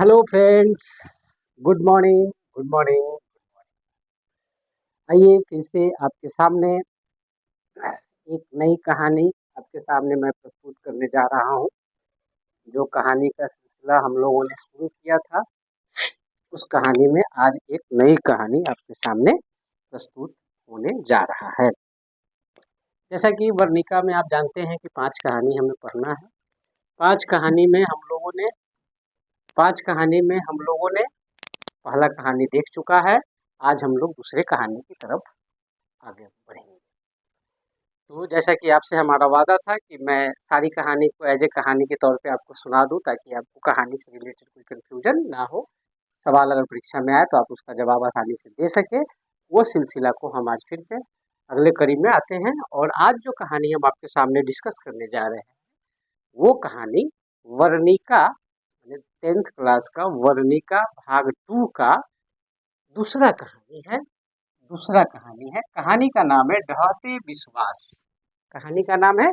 Hello friends. Good morning. Good morning. आइए फिर से आपके सामने एक नई कहानी आपके सामने मैं प्रस्तुत करने जा रहा हूँ। जो कहानी का सिलसिला हम लोगों ने शुरू किया था, उस कहानी में आज एक नई कहानी आपके सामने प्रस्तुत होने जा रहा है। जैसा कि वर्णिका में आप जानते हैं कि 5 कहानी हमें पढ़ना है। 5 कहानी में हम लोगों ने 5 कहानी में हम लोगों ने पहला कहानी देख चुका है। आज हम लोग दूसरे कहानी की तरफ आगे बढ़ेंगे। तो जैसा कि आपसे हमारा वादा था कि मैं सारी कहानी को एज ए कहानी के तौर पे आपको सुना दूं, ताकि आपको कहानी से रिलेटेड कोई कंफ्यूजन ना हो। सवाल अगर परीक्षा में आए तो आप उसका जवाब आसानी से दे सके। वो सिलसिला को हम आज फिर से अगले कड़ी में आते हैं। और आज जो कहानी हम आपके सामने डिस्कस करने जा रहे हैं, वो कहानी वर्णिका, 10th क्लास का वर्णिका भाग 2 का दूसरा कहानी है। कहानी का नाम है ढहते विश्वास। कहानी का नाम है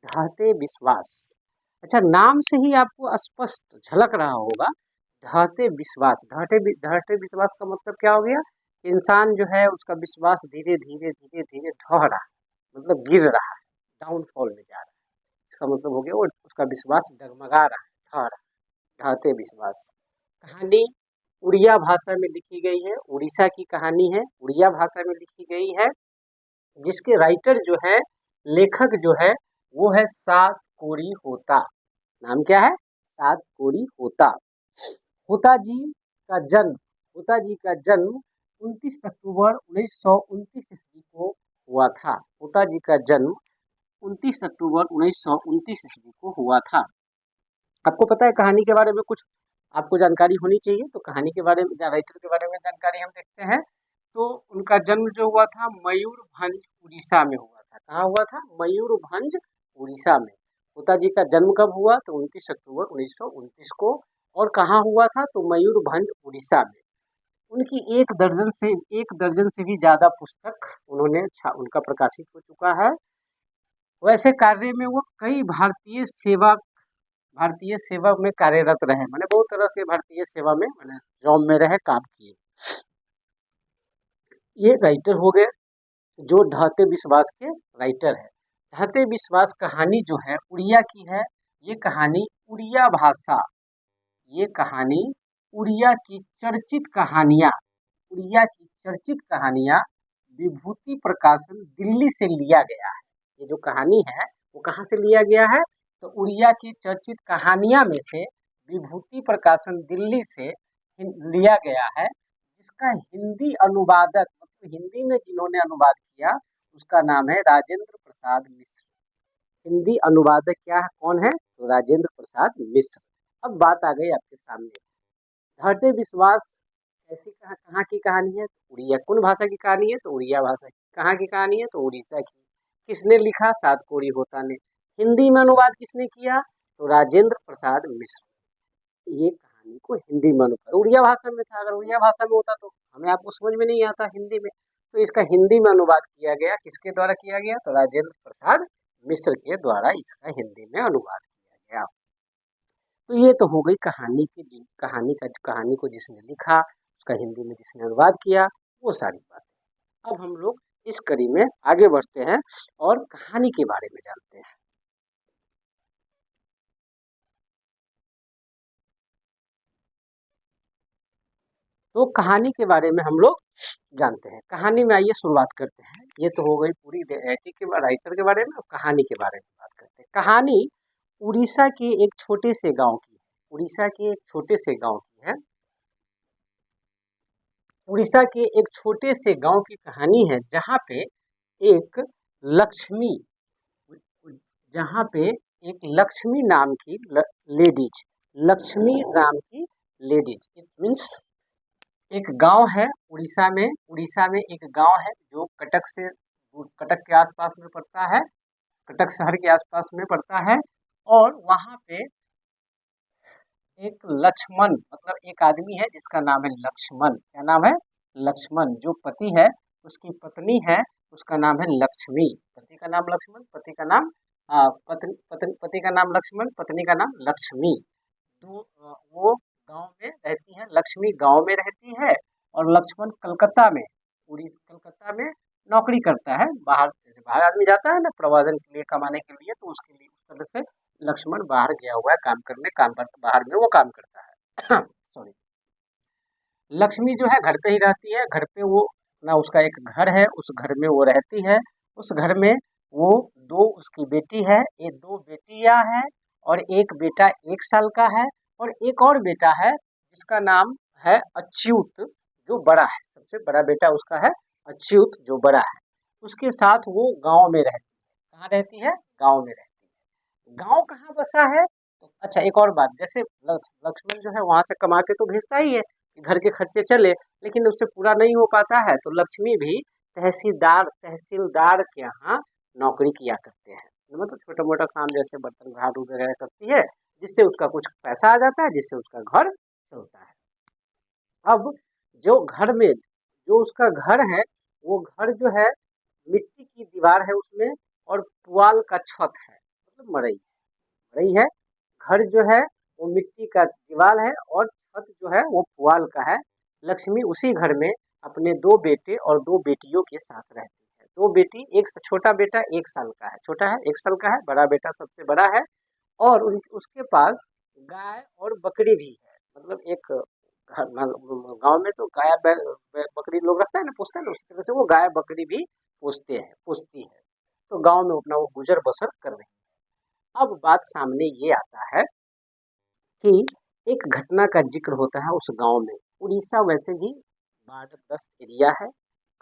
ढहते विश्वास। अच्छा, नाम से ही आपको स्पष्ट झलक रहा होगा ढहते विश्वास। ढहते विश्वास का मतलब क्या हो गया? इंसान जो है उसका विश्वास धीरे धीरे धीरे धीरे ढह रहा है, मतलब गिर रहा है, डाउनफॉल में जा रहा है। इसका मतलब हो गया वो उसका विश्वास डगमगा रहा है, ढह रहा है। ढहते विश्वास कहानी उड़िया भाषा में लिखी गई है। उड़ीसा की कहानी है, उड़िया भाषा में लिखी गई है। जिसके राइटर जो है, लेखक जो है, वो है सात कोरी होता। नाम क्या है? सात कोरी होता। होता जी का जन्म होता जी का जन्म 29 अक्टूबर 1929 ईस्वी को हुआ था। होता जी का जन्म 29 अक्टूबर 1929 ईस्वी को हुआ था। आपको पता है कहानी के बारे में कुछ आपको जानकारी होनी चाहिए, तो कहानी के बारे में या राइटर के बारे में जानकारी हम देखते हैं। तो उनका जन्म जो हुआ था मयूरभंज उड़ीसा में हुआ था। कहाँ हुआ था? मयूरभंज उड़ीसा में। होता जी का जन्म कब हुआ? तो 29 अक्टूबर 1929 को। और कहाँ हुआ था? तो मयूरभंज उड़ीसा में। उनकी एक दर्जन से भी ज्यादा पुस्तक उनका प्रकाशित हो चुका है। वैसे कार्य में वो कई भारतीय सेवा में कार्यरत रहे, मैंने बहुत तरह के भारतीय सेवा में मैंने जॉब में रहे, काम किए। ये राइटर हो गए जो ढहते विश्वास के राइटर है। ढहते विश्वास कहानी जो है उड़िया की है। ये कहानी उड़िया भाषा ये कहानी उड़िया की चर्चित कहानियां विभूति प्रकाशन दिल्ली से लिया गया है। ये जो कहानी है वो कहाँ से लिया गया है? तो उड़िया की चर्चित कहानियां में से विभूति प्रकाशन दिल्ली से लिया गया है। जिसका हिंदी अनुवादक, मतलब हिंदी में जिन्होंने अनुवाद किया, उसका नाम है राजेंद्र प्रसाद मिश्र। हिंदी अनुवादक क्या है, कौन है? तो राजेंद्र प्रसाद मिश्र। अब बात आ गई आपके सामने। ढहते विश्वास ऐसी कहाँ की कहानी है? तो उड़िया। कौन भाषा की कहानी है? तो उड़िया भाषा की। कहाँ की कहानी है? तो उड़ीसा की। किसने लिखा? सात कोरी होता ने। हिंदी में अनुवाद किसने किया? तो राजेंद्र प्रसाद मिश्र। ये कहानी को हिंदी में अनुवाद उड़िया भाषा में था। अगर उड़िया भाषा में होता तो हमें आपको समझ में नहीं आता हिंदी में। तो इसका हिंदी में अनुवाद किया गया। किसके द्वारा किया गया? तो राजेंद्र प्रसाद मिश्र के द्वारा इसका हिंदी में अनुवाद किया गया। तो ये तो हो गई कहानी को जिसने लिखा, उसका हिंदी में जिसने अनुवाद किया, वो सारी बातें। अब हम लोग इस कड़ी में आगे बढ़ते हैं और कहानी के बारे में जानते हैं। तो कहानी के बारे में हम लोग जानते हैं। कहानी में आइए शुरुआत करते हैं। ये तो हो गई पूरी राइटर के बारे में। कहानी के बारे में बात करते हैं। कहानी उड़ीसा के एक छोटे से गांव की है। उड़ीसा के एक छोटे से गांव की है। उड़ीसा के एक छोटे से गांव की कहानी है, एक लक्ष्मी जहाँ पे एक लक्ष्मी नाम की लेडीज लक्ष्मी नाम की लेडीज इट मीन्स एक गांव है उड़ीसा में एक गांव है जो कटक के आसपास में पड़ता है। कटक शहर के आसपास में पड़ता है। और वहाँ पे एक लक्ष्मण, मतलब एक आदमी है जिसका नाम है लक्ष्मण। क्या नाम है? लक्ष्मण। जो पति है, उसकी पत्नी है, उसका नाम है लक्ष्मी। पति का नाम लक्ष्मण, पति का नाम पति का नाम लक्ष्मण, पत्नी का नाम लक्ष्मी। तो वो गांव में रहती है, लक्ष्मी गांव में रहती है और लक्ष्मण कलकत्ता में, कलकत्ता में नौकरी करता है। बाहर जैसे बाहर आदमी जाता है ना प्रवासन के लिए, कमाने के लिए, तो उसके लिए उस तरह से लक्ष्मण बाहर गया हुआ है काम करने, काम पर बाहर में वो काम करता है। सॉरी। लक्ष्मी जो है घर पे ही रहती है, घर पे वो ना, उसका एक घर है, उस घर में वो रहती है। उस घर में वो दो उसकी बेटी है, ये दो बेटियां हैं और एक बेटा 1 साल का है और एक और बेटा है जिसका नाम है अच्युत, जो बड़ा है, सबसे बड़ा बेटा उसका है अच्युत, जो बड़ा है। उसके साथ वो गांव में रहती है। कहाँ रहती है? गांव में रहती है। गांव कहाँ बसा है? तो अच्छा एक और बात, जैसे लक्ष्मण जो है वहां से कमा के तो भेजता ही है कि घर के खर्चे चले, लेकिन उससे पूरा नहीं हो पाता है, तो लक्ष्मी भी तहसीलदार तहसीलदार के यहाँ नौकरी किया करते हैं। मतलब छोटा मोटा काम जैसे बर्तन झाड़ू वगैरह करती है, जिससे उसका कुछ पैसा आ जाता है, जिससे उसका घर चलता है। अब जो घर में जो उसका घर है, वो घर जो है मिट्टी की दीवार है उसमें और पुआल का छत है, मतलब मड़ई मड़ई है। घर जो है वो मिट्टी का दीवार है और छत जो है वो पुआल का है। लक्ष्मी उसी घर में अपने 2 बेटे और 2 बेटियों के साथ रहती है। 2 बेटी, एक छोटा बेटा 1 साल का है, छोटा है 1 साल का है, बड़ा बेटा सबसे बड़ा है। और उसके पास गाय और बकरी भी है। मतलब एक गांव में तो गाय बकरी लोग रखते हैं ना, पोसते हैं ना, उस तरह से वो गाय बकरी भी पोसती है। तो गांव में अपना वो गुजर बसर कर रही है। अब बात सामने ये आता है कि एक घटना का जिक्र होता है उस गांव में। उड़ीसा वैसे भी बाढ़ग्रस्त एरिया है,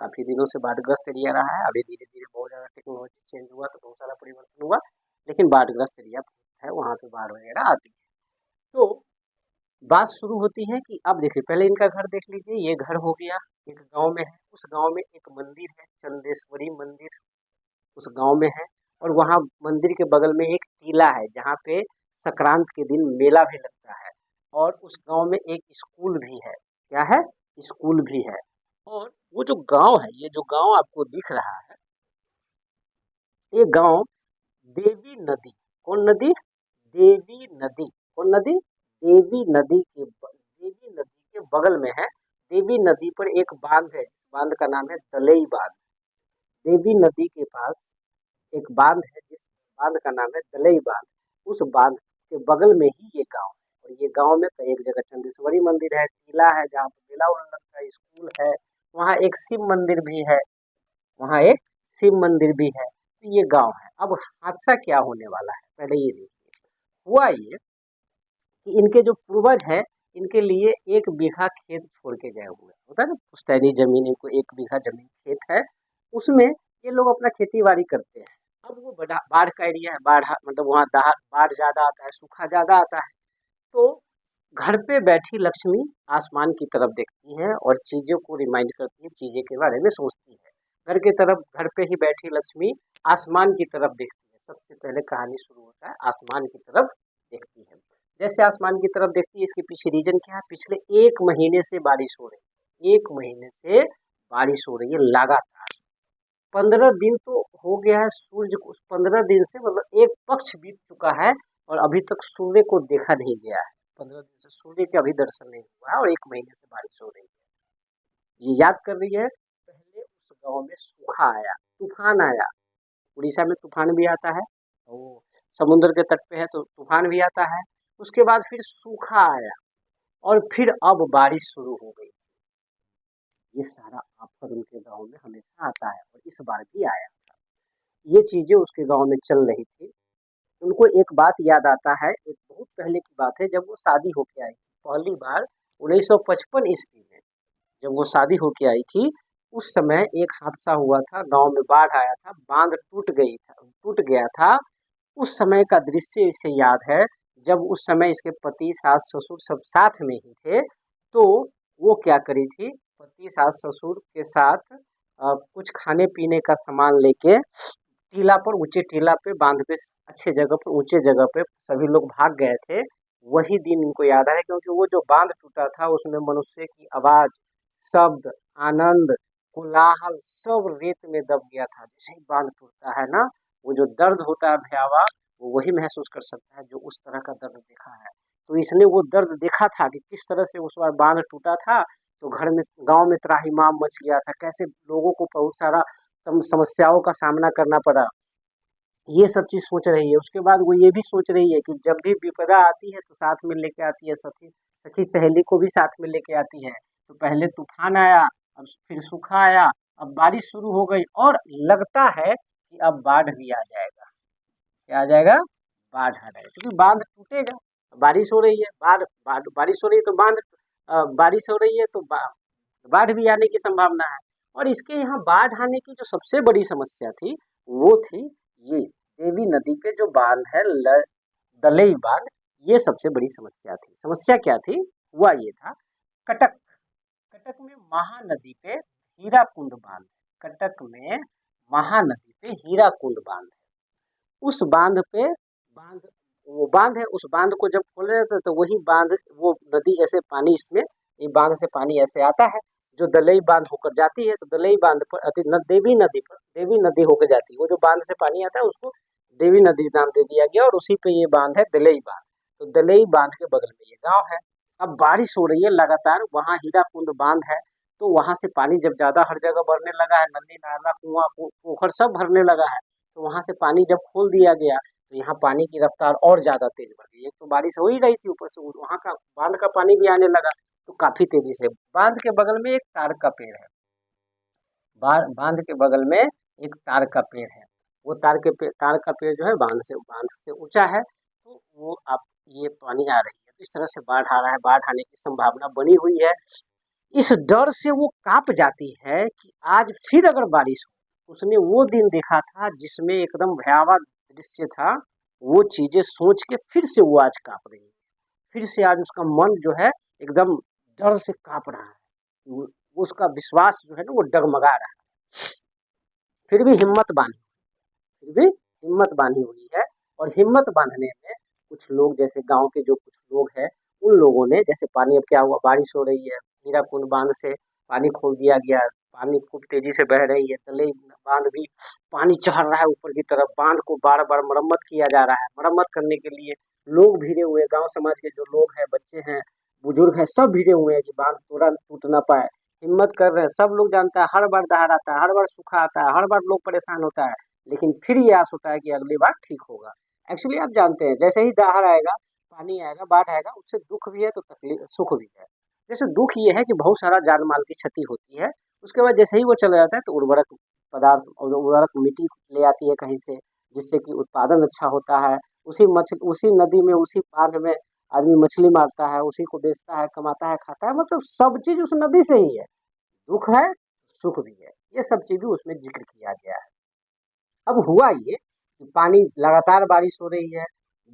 काफी दिनों से बाढ़ग्रस्त एरिया रहा है। अभी धीरे धीरे बहुत ज्यादा टेक्नोलॉजी चेंज हुआ तो बहुत सारा परिवर्तन हुआ, लेकिन बाढ़ग्रस्त एरिया है, वहाँ पे बाढ़ वगैरह आती है। तो बात शुरू होती है कि अब देखिए, पहले इनका घर देख लीजिए, ये घर हो गया, एक गांव में है। उस गांव में एक मंदिर है, चंदेश्वरी मंदिर उस गांव में है। और वहाँ मंदिर के बगल में एक टीला है जहाँ पे संक्रांत के दिन मेला भी लगता है। और उस गांव में एक स्कूल भी है। क्या है? स्कूल भी है। और वो जो गांव है, ये जो गांव आपको दिख रहा है, ये गांव देवी नदी, कौन नदी? देवी नदी। कौन नदी? देवी नदी के बगल में है। देवी नदी पर एक बांध है, बांध का नाम है दलई बांध। देवी नदी के पास एक बांध है, जिस बांध का नाम है दलई बांध। उस बांध के बगल में ही ये गांव है। और ये गांव में एक जगह चंदेश्वरी मंदिर है, टीला है जहाँ पे मेला उला लगता है, स्कूल है, वहाँ एक शिव मंदिर भी है, वहाँ एक शिव मंदिर भी है। तो ये गांव है। अब हादसा क्या होने वाला है, पहले ये देखिए। हुआ ये कि इनके जो पूर्वज है, इनके लिए 1 बीघा खेत छोड़ के गए हुए, होता है ना पुश्तैनी जमीन, इनको 1 बीघा जमीन खेत है, उसमें ये लोग अपना खेती बाड़ी करते हैं। अब वो बाढ़ का एरिया है, बाढ़ मतलब वहाँ बाढ़ ज्यादा आता है, सूखा ज्यादा आता है। तो घर पे बैठी लक्ष्मी आसमान की तरफ देखती है और चीजों को रिमाइंड करती है, चीजें के बारे में सोचती है। घर की तरफ, घर पे ही बैठी लक्ष्मी आसमान की तरफ देखती है। सबसे पहले कहानी शुरू होता है आसमान की तरफ देखती है। जैसे आसमान की तरफ देखती है, इसके पीछे रीजन क्या है? पिछले 1 महीने से बारिश हो रही है, 1 महीने से बारिश हो रही है लगातार। 15 दिन तो हो गया है सूर्य को, उस 15 दिन से मतलब एक पक्ष बीत चुका है और अभी तक सूर्य को देखा नहीं गया है। 15 दिन से सूर्य के अभी दर्शन नहीं हुआ है और 1 महीने से बारिश हो रही है। ये याद कर रही है, पहले उस गांव में सूखा आया, तूफान आया। उड़ीसा में तूफान भी आता है, वो समुद्र के तट पे है तो तूफान भी आता है। उसके बाद फिर सूखा आया और फिर अब बारिश शुरू हो गई। ये सारा आफत उनके गांव में हमेशा आता है और इस बार भी आया। ये चीजें उसके गांव में चल रही थी। उनको एक बात याद आता है, एक बहुत पहले की बात है, जब वो शादी होके आई थी पहली बार 1955 ईस्वी में। जब वो शादी होके आई थी, उस समय एक हादसा हुआ था, गांव में बाढ़ आया था, बांध टूट गया था। उस समय का दृश्य इसे याद है, जब उस समय इसके पति सास ससुर सब साथ में ही थे। तो वो क्या करी थी, पति सास ससुर के साथ कुछ खाने पीने का सामान लेके टीला पर, ऊंचे टीला पे, बांध पे, अच्छे जगह पर, ऊंचे जगह पे सभी लोग भाग गए थे। वही दिन इनको याद है, क्योंकि वो जो बांध टूटा था उसमें मनुष्य की आवाज, शब्द, आनंद, कोलाहल सब रेत में दब गया था। जैसे ही बांध टूटता है ना, वो जो दर्द होता है भयावह, वो वही महसूस कर सकता है जो उस तरह का दर्द देखा है। तो इसने वो दर्द देखा था कि किस तरह से उस बार बांध टूटा था, तो घर में गांव में त्राहिमाम मच गया था, कैसे लोगों को बहुत सारा समस्याओं का सामना करना पड़ा। ये सब चीज सोच रही है। उसके बाद वो ये भी सोच रही है कि जब भी विपदा आती है तो साथ में लेके आती है सखी सखी सहेली को भी साथ में लेके आती है। तो पहले तूफान आया, अब फिर सूखा आया, अब बारिश शुरू हो गई और लगता है कि अब बाढ़ भी आ जाएगा। क्या आ जाएगा? बाढ़ आ जाएगा, क्योंकि बांध टूटेगा। बारिश हो रही है, बारिश हो रही है तो बारिश हो रही है तो बाढ़ भी आने की संभावना है। और इसके यहाँ बाढ़ आने की जो सबसे बड़ी समस्या थी वो थी ये देवी नदी पे जो बांध है, दलई बांध, ये सबसे बड़ी समस्या थी। समस्या क्या थी? हुआ ये था, कटक कटक में महानदी पे हीराकुंड बांध है। कटक में महानदी पे हीराकुंड बांध है। उस बांध पे वो बांध है, उस बांध को जब खोल रहे थे तो वही बांध, वो नदी ऐसे पानी इसमें, ये बांध से पानी ऐसे आता है जो दलई बांध होकर जाती है। तो दलई बांध पर देवी नदी होकर जाती है। वो जो बांध से पानी आता है उसको देवी नदी नाम दे दिया गया और उसी पे ये बांध है, दलई बांध। तो दलई बांध के बगल में ये गांव है। अब बारिश हो रही है लगातार, वहाँ हीराकुंड बांध है, तो वहां से पानी जब ज्यादा हर जगह भरने लगा है, नदी नाला कुआं पोखर सब भरने लगा है, तो वहां से पानी जब खोल दिया गया तो यहाँ पानी की रफ्तार और ज्यादा तेज बढ़ गई। एक तो बारिश हो ही रही थी, ऊपर से वहां का बांध का पानी भी आने लगा, तो काफी तेजी से। बांध के बगल में एक तार का पेड़ है, बांध के बगल में एक तार का पेड़ है। वो तार का पेड़ जो है बांध से ऊंचा है, तो वो आप ये पानी आ रही है तो इस तरह से बाढ़ आ रहा है, बाढ़ आने की संभावना बनी हुई है। इस डर से वो कांप जाती है कि आज फिर अगर बारिश हो। उसने वो दिन देखा था जिसमें एकदम भयावह दृश्य था, वो चीजें सोच के फिर से वो आज कांप रही है। फिर से आज उसका मन जो है एकदम डर से कांप रहा है। उसका विश्वास जो है ना वो डगमगा रहा है। फिर भी हिम्मत बांधी फिर भी हिम्मत बांधी हुई है। और हिम्मत बांधने में कुछ लोग, जैसे गांव के जो कुछ लोग हैं, उन लोगों ने, जैसे पानी अब क्या हुआ, बारिश हो रही है, हीराकुंड बांध से पानी खोल दिया गया, पानी खूब तेजी से बह रही है, तले बांध भी पानी चढ़ रहा है ऊपर की तरफ। बांध को बार बार मरम्मत किया जा रहा है। मरम्मत करने के लिए लोग भिड़े हुए, गांव समाज के जो लोग हैं, बच्चे हैं, बुजुर्ग हैं, सब भिड़े हुए हैं कि बांध तुरंत टूट ना पाए। हिम्मत कर रहे हैं। सब लोग जानता है हर बार दहाड़ आता है, हर बार सूखा आता है, हर बार लोग परेशान होता है, लेकिन फिर ये आस होता है कि अगली बार ठीक होगा। एक्चुअली आप जानते हैं, जैसे ही दहाड़ आएगा, पानी आएगा, बाढ़ आएगा, उससे दुख भी है तो तकलीफ सुख भी है। जैसे दुख ये है कि बहुत सारा जान माल की क्षति होती है। उसके बाद जैसे ही वो चला जाता है तो उर्वरक पदार्थ और उर्वरक मिट्टी ले आती है कहीं से, जिससे कि उत्पादन अच्छा होता है। उसी नदी में, उसी बांध में आदमी मछली मारता है, उसी को बेचता है, कमाता है, खाता है, मतलब सब चीज उस नदी से ही है। दुख है, सुख भी है, ये सब चीज भी उसमें जिक्र किया गया है। अब हुआ ये कि पानी, लगातार बारिश हो रही है,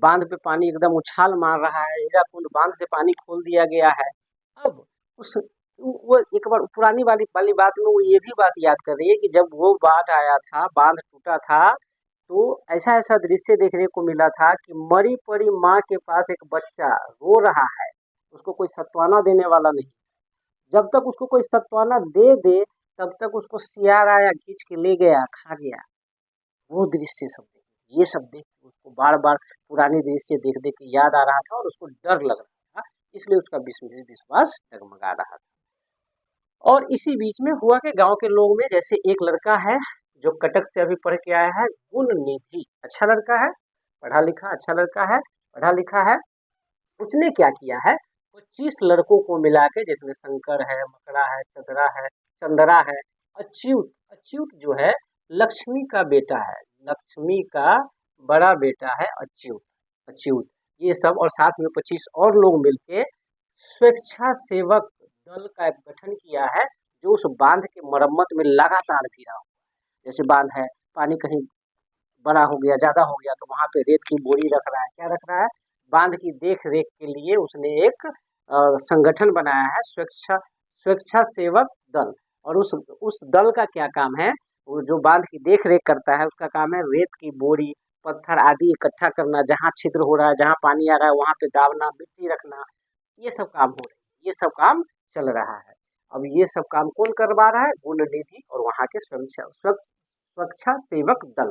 बांध पे पानी एकदम उछाल मार रहा है, हीराकुंड बांध से पानी खोल दिया गया है। अब उस वो एक बार पुरानी वाली वाली बात में वो ये भी बात याद कर रही है कि जब वो बाढ़ आया था, बांध टूटा था, तो ऐसा ऐसा दृश्य देखने को मिला था कि मरी पड़ी माँ के पास एक बच्चा रो रहा है, उसको कोई सत्वाना देने वाला नहीं। जब तक उसको कोई सत्वाना दे दे तब तक उसको सियार आया, खींच के ले गया, खा गया। वो दृश्य सब देखे, ये सब देख के उसको बार बार पुराने दृश्य देख देख के याद आ रहा था और उसको डर लग रहा था, इसलिए उसका विश्वास डगमगा रहा था। और इसी बीच में हुआ कि गांव के लोग में, जैसे एक लड़का है जो कटक से अभी पढ़ के आया है, गुण निधि, अच्छा लड़का है, पढ़ा लिखा अच्छा लड़का है, पढ़ा लिखा है। उसने क्या किया है, 25 लड़कों को मिला के, जिसमें शंकर है, मकड़ा है, चंद्रा है, अच्युत अच्युत जो है लक्ष्मी का बेटा है, लक्ष्मी का बड़ा बेटा है अच्युत अच्युत ये सब, और साथ में 25 और लोग मिलके स्वेच्छासेवक दल का एक गठन किया है, जो उस बांध की मरम्मत में लगातार भिड़ा हो। जैसे बांध है, पानी कहीं बड़ा हो गया, ज्यादा हो गया, तो वहां पे रेत की बोरी रख रहा है। क्या रख रहा है? बांध की देख रेख के लिए उसने एक संगठन बनाया है, स्वेच्छासेवक दल। और उस दल का क्या काम है? वो जो बांध की देख रेख करता है उसका काम है रेत की बोरी, पत्थर आदि इकट्ठा करना, जहाँ छिद्र हो रहा है, जहाँ पानी आ रहा है वहां पे दाबना, मिट्टी रखना, ये सब काम हो रही है, ये सब काम चल रहा है। अब ये सब काम कौन करवा रहा है? गुण निधि और वहाँ के सुरक्षा सेवक दल।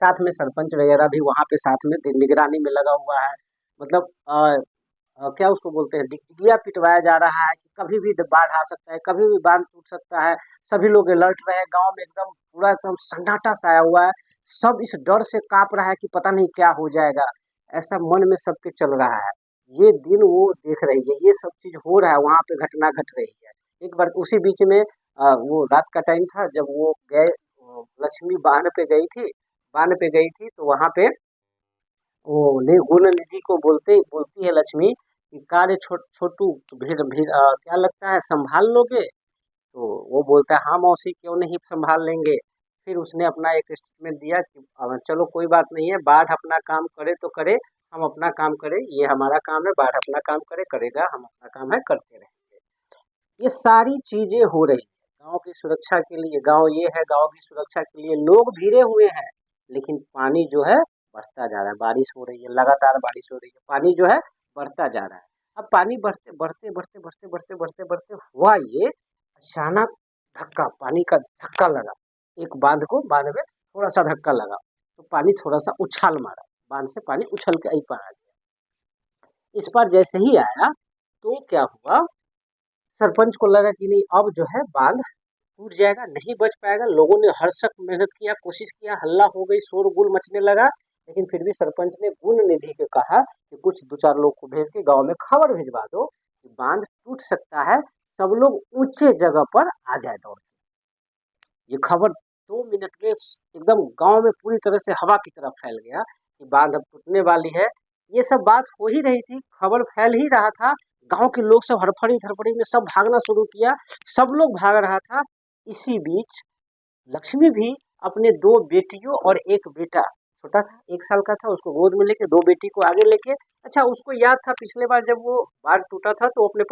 साथ में सरपंच वगैरह भी वहाँ पे साथ में निगरानी में लगा हुआ है। मतलब क्या उसको बोलते हैं, डिगडिगिया पिटवाया जा रहा है कि कभी भी बाढ़ आ सकता है, कभी भी बांध टूट सकता है। सभी लोग अलर्ट रहे, गांव में एकदम पूरा एकदम सन्नाटा छाया हुआ है। सब इस डर से कांप रहा है कि पता नहीं क्या हो जाएगा, ऐसा मन में सबके चल रहा है। ये दिन वो देख रही है, ये सब चीज हो रहा है, वहां पे घटना घट रही है। एक बार उसी बीच में वो रात का टाइम था जब वो गए, लक्ष्मी बांध पे गई थी। बांध पे गई थी तो वहां पे वो गुण निधि को बोलती है लक्ष्मी कि कार्य छोटू भीड़ भीड़ क्या लगता है संभाल लोगे? तो वो बोलता है हाँ मौसी, क्यों नहीं संभाल लेंगे। फिर उसने अपना एक स्टेटमेंट दिया कि चलो कोई बात नहीं है, बाढ़ अपना काम करे तो करे, हम अपना काम करें, ये हमारा काम है, बाढ़ अपना काम करेगा, हम अपना काम है करते रहेंगे। ये सारी चीजें हो रही है गांव की सुरक्षा के लिए। गांव ये है, गांव की सुरक्षा के लिए लोग भिड़े हुए हैं, लेकिन पानी जो है बढ़ता जा रहा है। बारिश हो रही है, लगातार बारिश हो रही है, पानी जो है बढ़ता जा रहा है। अब पानी बढ़ते बढ़ते बढ़ते बढ़ते बढ़ते बढ़ते बढ़ते हुआ ये अचानक धक्का, पानी का धक्का लगा। एक बांध में थोड़ा सा धक्का लगा तो पानी थोड़ा सा उछाल मारा, बांध से पानी उछल के आई पार आ गया। इस बार जैसे ही आया तो क्या हुआ, सरपंच को लगा कि नहीं अब जो है बांध टूट जाएगा, नहीं बच पाएगा। लोगों ने हरसक मेहनत किया, कोशिश किया, हल्ला हो गई, शोरगुल मचने लगा। लेकिन फिर भी सरपंच ने गुण निधि को कहा कि कुछ दो चार लोग को भेज के गांव में खबर भिजवा दो कि बांध टूट सकता है, सब लोग ऊंचे जगह पर आ जाए दौड़ के। ये खबर 2 मिनट में एकदम गांव में पूरी तरह से हवा की तरफ फैल गया कि बांध अब टूटने वाली है। ये सब बात हो ही रही थी, खबर फैल ही रहा था। गांव के लोग सब हड़फड़ी धड़फड़ी में सब भागना शुरू किया, सब लोग भाग रहा था। इसी बीच लक्ष्मी भी अपने 2 बेटियों और एक बेटा, छोटा था 1 साल का था, उसको गोद में लेके 2 बेटी को आगे लेके, अच्छा उसको याद था पिछले बार जब वो बाढ़ टूटा था तो अपने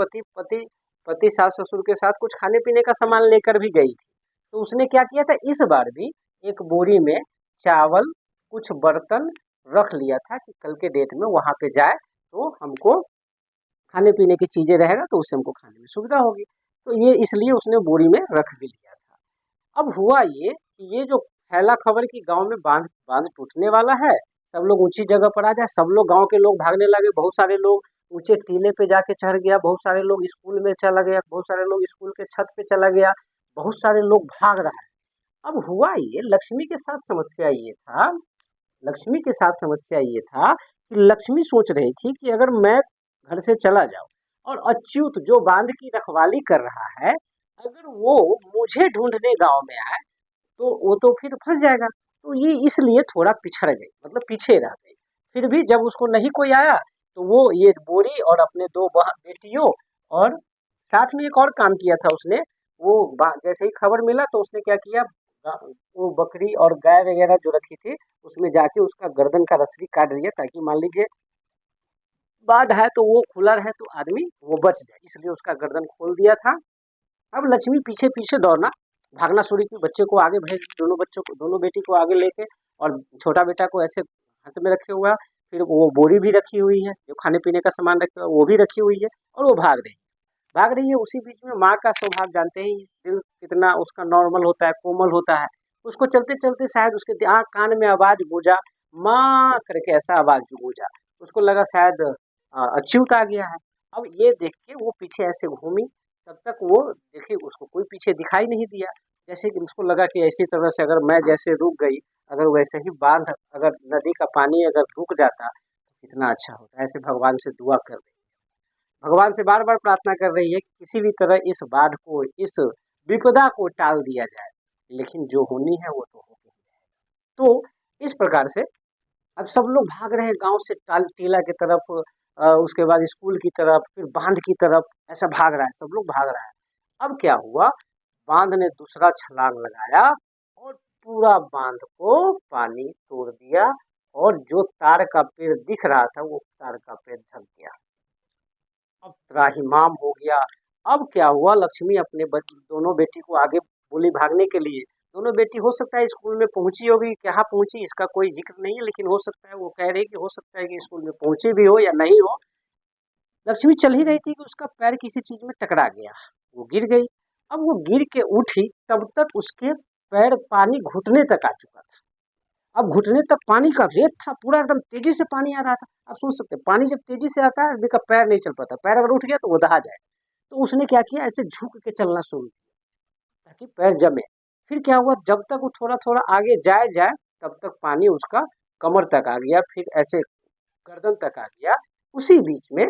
पति सास ससुर के साथ कुछ खाने पीने का सामान लेकर भी गई थी। तो उसने क्या किया था, इस बार भी एक बोरी में चावल, कुछ बर्तन रख लिया था कि कल के डेट में वहां पे जाए तो हमको खाने पीने की चीजें रहेगा तो उससे हमको खाने में सुविधा होगी। तो ये इसलिए उसने बोरी में रख भी लिया था। अब हुआ ये कि ये जो फैला खबर कि गांव में बांध बांध टूटने वाला है, सब लोग ऊंची जगह पर आ जाए, सब लोग गांव के लोग भागने लगे। बहुत सारे लोग ऊंचे टीले पे जाके चढ़ गया, बहुत सारे लोग स्कूल में चला गया, बहुत सारे लोग स्कूल के छत पे चला गया, बहुत सारे लोग भाग रहा है। अब हुआ ये, लक्ष्मी के साथ समस्या ये था, लक्ष्मी के साथ समस्या ये था कि लक्ष्मी सोच रही थी कि अगर मैं घर से चला जाऊं और अच्युत जो बांध की रखवाली कर रहा है, अगर वो मुझे ढूंढने गांव में आए तो वो तो फिर फंस जाएगा। तो ये इसलिए थोड़ा पिछड़ गई, मतलब पीछे रह गई। फिर भी जब उसको नहीं कोई आया तो वो ये बोरी और अपने 2 बेटियों और साथ में एक और काम किया था उसने। वो जैसे ही खबर मिला तो उसने क्या किया, वो बकरी और गाय वगैरह जो रखी थी उसमें जाके उसका गर्दन का रस्सी काट दिया, ताकि मान लीजिए बाढ़ है तो वो खुला रहे तो आदमी वो बच जाए, इसलिए उसका गर्दन खोल दिया था। अब लक्ष्मी पीछे पीछे दौड़ना, भागना शुरू की, बच्चे को आगे भेज, दोनों बच्चों को, दोनों बेटी को आगे लेके, और छोटा बेटा को ऐसे हाथ में रखे हुआ। फिर वो बोरी भी रखी हुई है, जो खाने पीने का सामान रखे हुआ वो भी रखी हुई है, और वो भाग रही है। उसी बीच में माँ का स्वभाव जानते ही, दिल कितना उसका नॉर्मल होता है, कोमल होता है। उसको चलते चलते शायद उसके कान में आवाज गूंजा, माँ करके ऐसा आवाज गूंजा। उसको लगा शायद अच्युत आ गया है। अब ये देख के वो पीछे ऐसे घूमी, तब तक वो देखी उसको कोई पीछे दिखाई नहीं दिया। जैसे कि उसको लगा कि ऐसी तरह से अगर मैं जैसे रुक गई, अगर वैसे ही बांध, अगर नदी का पानी अगर रुक जाता तो कितना अच्छा होता। ऐसे भगवान से दुआ कर रही, भगवान से बार बार प्रार्थना कर रही है कि किसी भी तरह इस बाढ़ को, इस विपदा को टाल दिया जाए, लेकिन जो होनी है वो तो होगी। तो इस प्रकार से अब सब लोग भाग रहे हैं गांव से टीला की तरफ, उसके बाद स्कूल की तरफ, फिर बांध की तरफ, ऐसा भाग रहा है, सब लोग भाग रहा है। अब क्या हुआ, बांध ने दूसरा छलांग लगाया और पूरा बांध को पानी तोड़ दिया, और जो तार का पेड़ दिख रहा था वो तार का पेड़ ढक गया। अब त्राहिमाम हो गया। अब क्या हुआ, लक्ष्मी अपने दोनों बेटी को आगे बोली भागने के लिए। दोनों बेटी हो सकता है स्कूल में पहुंची होगी, कहाँ पहुंची इसका कोई जिक्र नहीं है, लेकिन हो सकता है वो कह रही कि हो सकता है कि स्कूल में पहुंची भी हो या नहीं हो। लक्ष्मी चल ही रही थी कि उसका पैर किसी चीज में टकरा गया, वो गिर गई। अब वो गिर के उठी तब तक उसके पैर पानी घुटने तक आ चुका था। अब घुटने तक पानी का रेत था, पूरा एकदम तेजी से पानी आ रहा था। आप सोच सकते हैं पानी जब तेजी से आता है आदमी का पैर नहीं चल पाता, पैर अगर उठ गया तो वो दहा जाए। तो उसने क्या किया, ऐसे झुक के चलना शुरू किया ताकि पैर जमे। फिर क्या हुआ, जब तक वो थोड़ा थोड़ा आगे जाए जाए तब तक पानी उसका कमर तक आ गया, फिर ऐसे गर्दन तक आ गया। उसी बीच में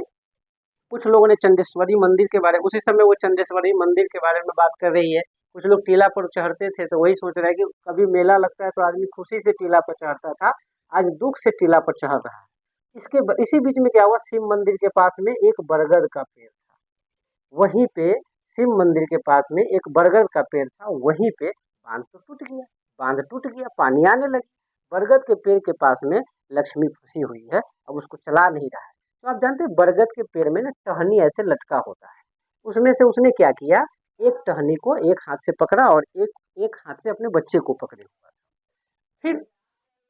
कुछ लोगों ने चंदेश्वरी मंदिर के बारे में, उसी समय वो चंदेश्वरी मंदिर के बारे में बात कर रही है। कुछ लोग टीला पर चढ़ते थे तो वही सोच रहे हैं कि कभी मेला लगता है तो आदमी खुशी से टीला पर चढ़ता था, आज दुख से टीला पर चढ़ रहा है। इसी बीच में क्या हुआ, शिव मंदिर के पास में एक बरगद का पेड़ था। वहीं पे शिव मंदिर के पास में एक बरगद का पेड़ था, वहीं पे बांध तो टूट गया। बांध टूट गया, पानी आने लगी। बरगद के पेड़ के पास में लक्ष्मी फंसी हुई है, अब उसको चला नहीं रहा है। तो आप जानते हैं बरगद के पेड़ में ना टहनी ऐसे लटका होता है, उसमें से उसने क्या किया, एक टहनी को एक हाथ से पकड़ा और एक एक हाथ से अपने बच्चे को पकड़े हुआ। फिर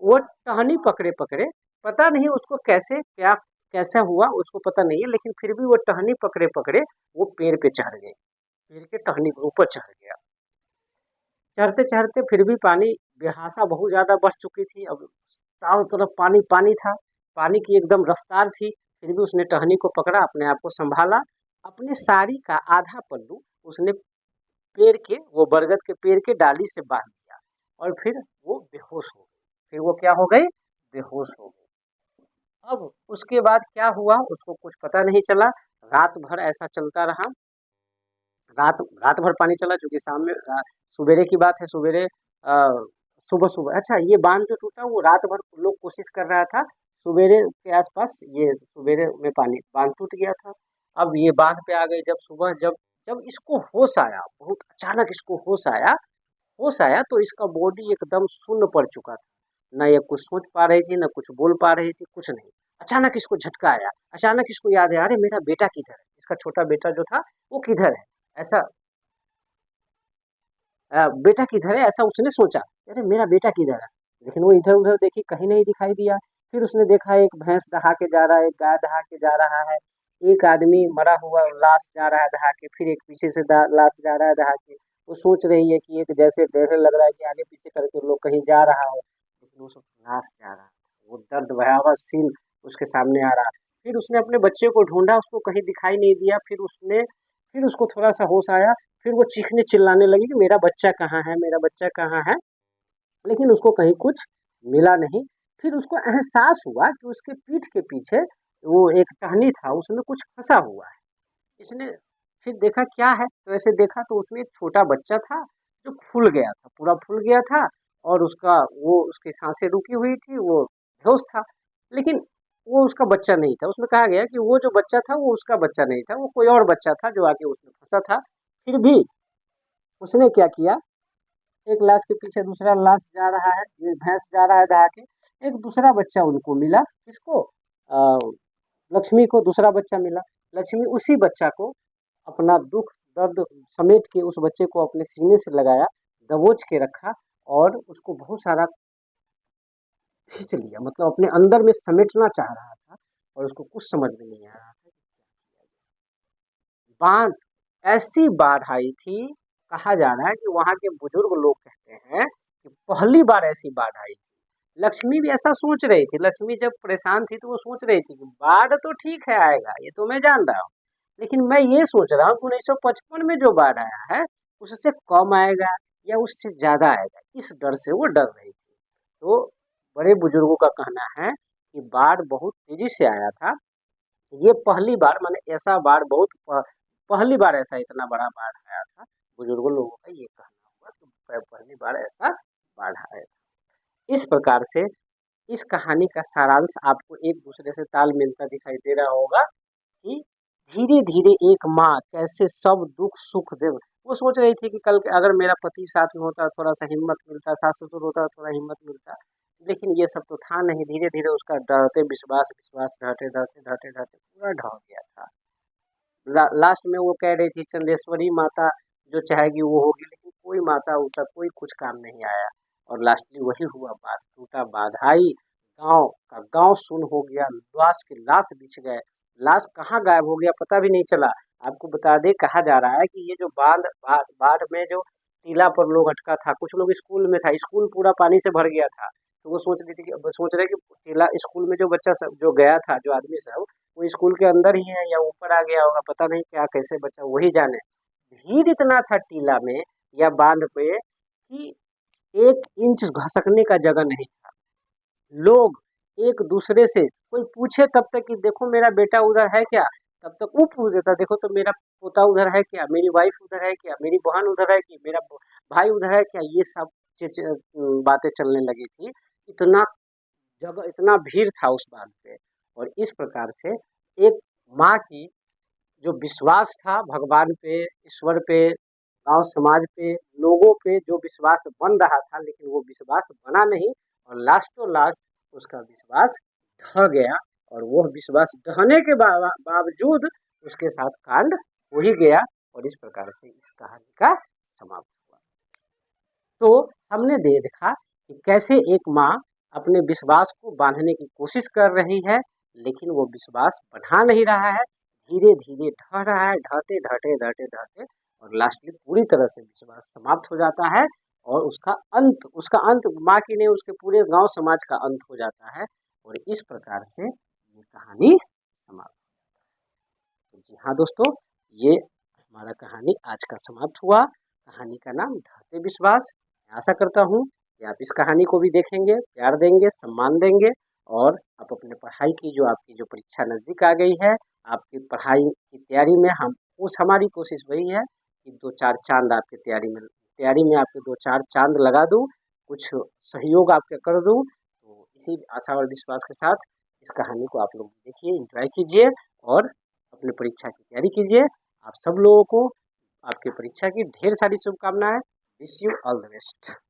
वो टहनी पकड़े पकड़े, पता नहीं उसको कैसे क्या कैसा हुआ उसको पता नहीं है, लेकिन फिर भी वो टहनी पकड़े पकड़े वो पेड़ पे चढ़ गए, पेड़ के टहनी के ऊपर चढ़ गया। चढ़ते चढ़ते फिर भी पानी बेहासा बहुत ज्यादा बढ़ चुकी थी, अब चारों तरफ पानी पानी था, पानी की एकदम रफ्तार थी। फिर भी उसने टहनी को पकड़ा, अपने आप को संभाला, अपने साड़ी का आधा पल्लू उसने पेड़ के, वो बरगद के पेड़ के डाली से बांध दिया और फिर वो बेहोश हो गई। फिर वो क्या हो गई, बेहोश हो गई। अब उसके बाद क्या हुआ उसको कुछ पता नहीं चला, रात भर ऐसा चलता रहा। रात रात भर पानी चला, चूंकि शाम में सवेरे की बात है, सवेरे सुबह सुबह, अच्छा ये बांध जो टूटा वो रात भर लोग कोशिश कर रहा था, सवेरे के आसपास ये सवेरे में पानी बांध टूट गया था। अब ये बांध पे आ गई, जब सुबह जब जब इसको होश आया, बहुत अचानक इसको होश आया तो इसका बॉडी एकदम शून्य पड़ चुका था। ना ये कुछ सोच पा रही थी, ना कुछ बोल पा रही थी, कुछ नहीं। अचानक इसको झटका आया, अचानक इसको याद है, अरे मेरा बेटा किधर है, इसका छोटा बेटा जो था वो किधर है, ऐसा बेटा किधर है ऐसा उसने सोचा, अरे मेरा बेटा किधर है। लेकिन वो इधर उधर देखी, कहीं नहीं दिखाई दिया। फिर उसने देखा एक भैंस दहा के जा रहा है, एक गाय दहा के जा रहा है, एक आदमी मरा हुआ लाश जा रहा है दहा के, फिर एक पीछे से लाश जा रहा है दहा के। वो सोच रही है कि एक जैसे डर लग रहा है कि आगे पीछे करके लोग कहीं जा रहा है, लेकिन वो सब लाश जा रहा है। वो दर्द भयावह सीन उसके सामने आ रहा है। फिर उसने अपने बच्चे को ढूंढा, उसको कहीं दिखाई नहीं दिया। फिर उसको थोड़ा सा होश आया, फिर वो चीखने चिल्लाने लगी कि मेरा बच्चा कहाँ है, मेरा बच्चा कहाँ है। लेकिन उसको कहीं कुछ मिला नहीं। फिर उसको एहसास हुआ कि उसके पीठ के पीछे वो एक टहनी था, उसमें कुछ फंसा हुआ है। इसने फिर देखा क्या है, तो ऐसे देखा तो उसमें एक छोटा बच्चा था जो फूल गया था, पूरा फूल गया था, और उसकी सांसें रुकी हुई थी, वो बेहोश था। लेकिन वो उसका बच्चा नहीं था, उसमें कहा गया कि वो जो बच्चा था वो उसका बच्चा नहीं था, वो कोई और बच्चा था जो आके उसमें फंसा था। फिर भी उसने क्या किया, एक लाश के पीछे दूसरा लाश जा रहा है, ये भैंस जा रहा है दहा के, एक दूसरा बच्चा उनको मिला, किसको, लक्ष्मी को दूसरा बच्चा मिला। लक्ष्मी उसी बच्चा को अपना दुख दर्द समेट के उस बच्चे को अपने सीने से लगाया, दबोच के रखा, और उसको बहुत सारा खींच लिया, मतलब अपने अंदर में समेटना चाह रहा था, और उसको कुछ समझ में नहीं आ रहा था। बांध ऐसी बाढ़ आई थी, कहा जा रहा है कि वहां के बुजुर्ग लोग कहते हैं कि पहली बार ऐसी बाढ़ आई थी। लक्ष्मी भी ऐसा सोच रही थी, लक्ष्मी जब परेशान थी तो वो सोच रही थी कि बाढ़ तो ठीक है आएगा, ये तो मैं जान रहा हूँ, लेकिन मैं ये सोच रहा हूँ कि 1955 में जो बाढ़ आया है उससे कम आएगा या उससे ज्यादा आएगा, इस डर से वो डर रही थी। तो बड़े बुजुर्गों का कहना है कि बाढ़ बहुत तेजी से आया था, ये पहली बार, माने ऐसा बाढ़ पहली बार ऐसा इतना बड़ा बाढ़ आया था। बुजुर्गों लोगों का ये कहना हुआ कि पहली बार ऐसा बाढ़ आया था। इस प्रकार से इस कहानी का सारांश आपको एक दूसरे से ताल मिलता दिखाई दे रहा होगा कि धीरे धीरे एक माँ कैसे सब दुख सुख दे, वो सोच रही थी कि कल अगर मेरा पति साथ में होता थोड़ा सा हिम्मत मिलता, सास ससुर होता थोड़ा हिम्मत मिलता, लेकिन ये सब तो था नहीं। धीरे धीरे उसका डरते विश्वास विश्वास ढहते ढहते ढहते ढहते पूरा ढह गया था। लास्ट में वो कह रही थी चंदेश्वरी माता जो चाहेगी वो होगी, लेकिन कोई माता उता कोई कुछ काम नहीं आया, और लास्टली वही हुआ, बात टूटा बाधाई, गांव का गांव सुन हो गया, लाश के लाश बिछ गए, लाश कहाँ गायब हो गया पता भी नहीं चला। आपको बता दे, कहा जा रहा है कि ये जो बाढ़ में जो टीला पर लोग अटका था, कुछ लोग स्कूल में था, स्कूल पूरा पानी से भर गया था, तो वो सोच रही थी कि सोच रहे कि टीला स्कूल में जो बच्चा सब जो गया था, जो आदमी सब, वो स्कूल के अंदर ही है या ऊपर आ गया होगा, पता नहीं क्या कैसे बचा वही जाने। भीड़ इतना था टीला में या बांध पे कि 1 इंच घसकने का जगह नहीं था। लोग एक दूसरे से कोई पूछे तब तक कि देखो मेरा बेटा उधर है क्या, तब तक वो पूछ देता देखो तो मेरा पोता उधर है क्या, मेरी वाइफ उधर है क्या, मेरी बहन उधर है कि मेरा भाई उधर है क्या, ये सब बातें चलने लगी थी। इतना जगह इतना भीड़ था उस बात पे। और इस प्रकार से एक माँ की जो विश्वास था भगवान पे, ईश्वर पे, गांव समाज पे, लोगों पे जो विश्वास बन रहा था, लेकिन वो विश्वास बना नहीं और लास्टों लास्ट उसका विश्वास ढह गया। और वो विश्वास ढहने के बावजूद उसके साथ कांड हो ही गया। और इस प्रकार से इस कहानी का समाप्त हुआ। तो हमने देखा कि कैसे एक माँ अपने विश्वास को बांधने की कोशिश कर रही है, लेकिन वो विश्वास बढ़ा नहीं रहा है, धीरे धीरे ढह रहा है, ढहते ढहते ढहते ढहते और लास्टली पूरी तरह से विश्वास समाप्त हो जाता है। और उसका अंत माँ की नहीं, उसके पूरे गांव समाज का अंत हो जाता है। और इस प्रकार से ये कहानी समाप्त। तो जी हाँ दोस्तों, ये हमारा कहानी आज का समाप्त हुआ। कहानी का नाम ढहते विश्वास। मैं आशा करता हूँ कि आप इस कहानी को भी देखेंगे, प्यार देंगे, सम्मान देंगे। और आप अपने पढ़ाई की जो आपकी जो परीक्षा नज़दीक आ गई है, आपकी पढ़ाई की तैयारी में हमारी कोशिश वही है कि 2-4 चाँद आपकी तैयारी में आपके 2-4 चाँद लगा दूँ, कुछ सहयोग आपका कर दूँ। तो इसी आशा और विश्वास के साथ इस कहानी को आप लोग देखिए, एंजॉय कीजिए और अपने परीक्षा की तैयारी कीजिए। आप सब लोगों को आपकी परीक्षा की ढेर सारी शुभकामनाएं। Wish you all the best.